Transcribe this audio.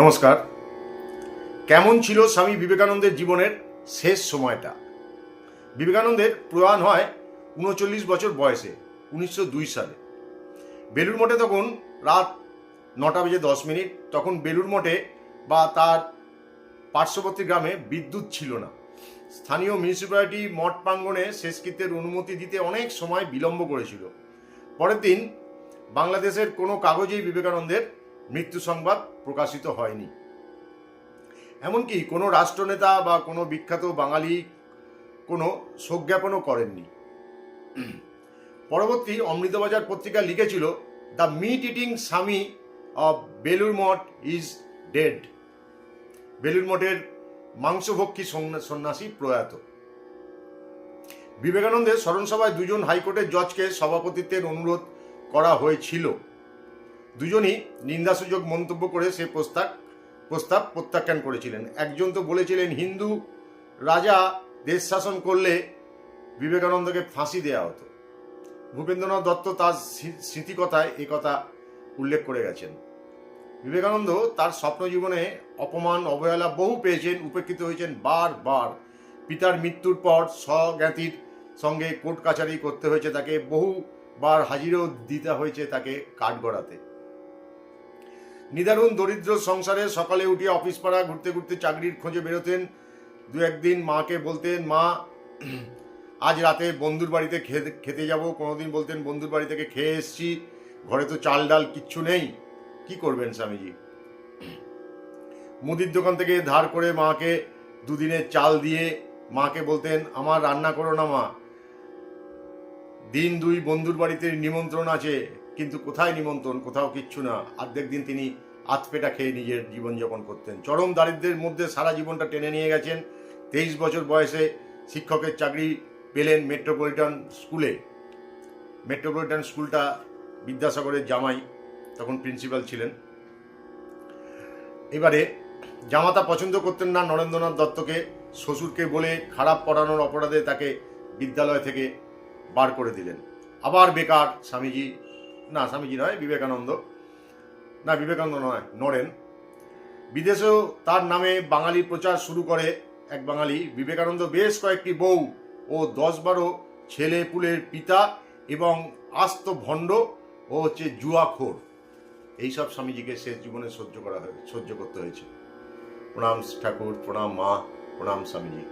নমস্কার। কেমন ছিল স্বামী বিবেকানন্দের জীবনের শেষ সময়টা? বিবেকানন্দের প্রয়াণ হয় ৩৯ বছর বয়সে ১৯০২ সালে। বেলুড় মঠে তখন রাত ৯:১০। তখন বেলুড় মঠে বা তার পার্শ্ববর্তী গ্রামে বিদ্যুৎ ছিল না। স্থানীয় মিউনিসিপ্যালিটি মঠ প্রাঙ্গণে শেষকৃত্যের অনুমতি দিতে অনেক সময় বিলম্ব করেছিল। পরের দিন বাংলাদেশের কোনো কাগজেই বিবেকানন্দের মৃত্যু সংবাদ প্রকাশিত হয়নি। এমনকি কোনো রাষ্ট্রনেতা বা কোনো বিখ্যাত বাঙালি কোনো শোক জ্ঞাপনও করেননি। পরবর্তী অমৃতবাজার পত্রিকা লিখেছিল, দ্য মিট ইটিং স্বামী of Belur Math is dead. Belur মঠের মাংসভক্ষী সন্ন্যাসী প্রয়াত। বিবেকানন্দের স্মরণসভায় দুজন হাইকোর্টের জজকে সভাপতিত্বের অনুরোধ করা হয়েছিল। দুজনই নিন্দাসূচক মন্তব্য করে সে প্রস্তাব প্রত্যাখ্যান করেছিলেন। একজন তো বলেছিলেন, হিন্দু রাজা দেশ শাসন করলে বিবেকানন্দকে ফাঁসি দেওয়া হতো। ভূপেন্দ্রনাথ দত্ত তার স্মৃতিকথায় এ কথা উল্লেখ করে গেছেন। বিবেকানন্দ তার স্বপ্ন জীবনে অপমান অবহেলা বহু পেয়েছেন, উপেক্ষিত হয়েছেন বারবার। পিতার মৃত্যুর পর স্বজ্ঞাতির সঙ্গে কোর্ট কাছারি করতে হয়েছে তাকে, বহুবার হাজিরাও দিতে হয়েছে তাকে কাঠগড়াতে। নিদারুণ দরিদ্র সংসারে সকালে উঠে অফিস পাড়া ঘুরতে ঘুরতে চাকরির খোঁজে বেরোতেন। দু একদিন মাকে বলতেন, মা আজ রাতে বন্ধুর বাড়িতে খেতে যাব। কোনোদিন বলতেন, বন্ধুর বাড়ি থেকে খেয়ে এসছি, ঘরে তো চাল ডাল কিচ্ছু নেই। কি করবেন স্বামীজি? মুদির দোকান থেকে ধার করে মাকে দুদিনের চাল দিয়ে মাকে বলতেন, আমার রান্না করো না মা, দিন দুই বন্ধুর বাড়িতে নিমন্ত্রণ আছে। কিন্তু কোথায় নিমন্ত্রণ? কোথাও কিচ্ছু না। অর্ধেক দিন তিনি আতপেটা খেয়ে নিজের জীবনযাপন করতেন। চরম দারিদ্র্যের মধ্যে সারা জীবনটা টেনে নিয়ে গেছেন। 23 বছর বয়সে শিক্ষকের চাকরি পেলেন মেট্রোপলিটন স্কুলে। মেট্রোপলিটন স্কুলটা বিদ্যাসাগরের জামাই তখন প্রিন্সিপাল ছিলেন। এবারে জামাতা পছন্দ করতেন না নরেন্দ্রনাথ দত্তকে। শ্বশুরকে বলে খারাপ পড়ানোর অপরাধে তাকে বিদ্যালয় থেকে বার করে দিলেন। আবার বেকার স্বামীজি, না স্বামীজি নয়, বিবেকানন্দ নয়, নরেন। বিদেশেও তার নামে বাঙালি প্রচার শুরু করে এক বাঙালি। বিবেকানন্দ বেশ কয়েকটি বউ ও 10-12 ছেলে পুলের পিতা এবং আস্ত ভণ্ড ও জুয়াখোর। এইসব স্বামীজিকে শেষ জীবনে সহ্য করতে হয়েছে। প্রণাম ঠাকুর, প্রণাম মা, প্রণাম স্বামীজি।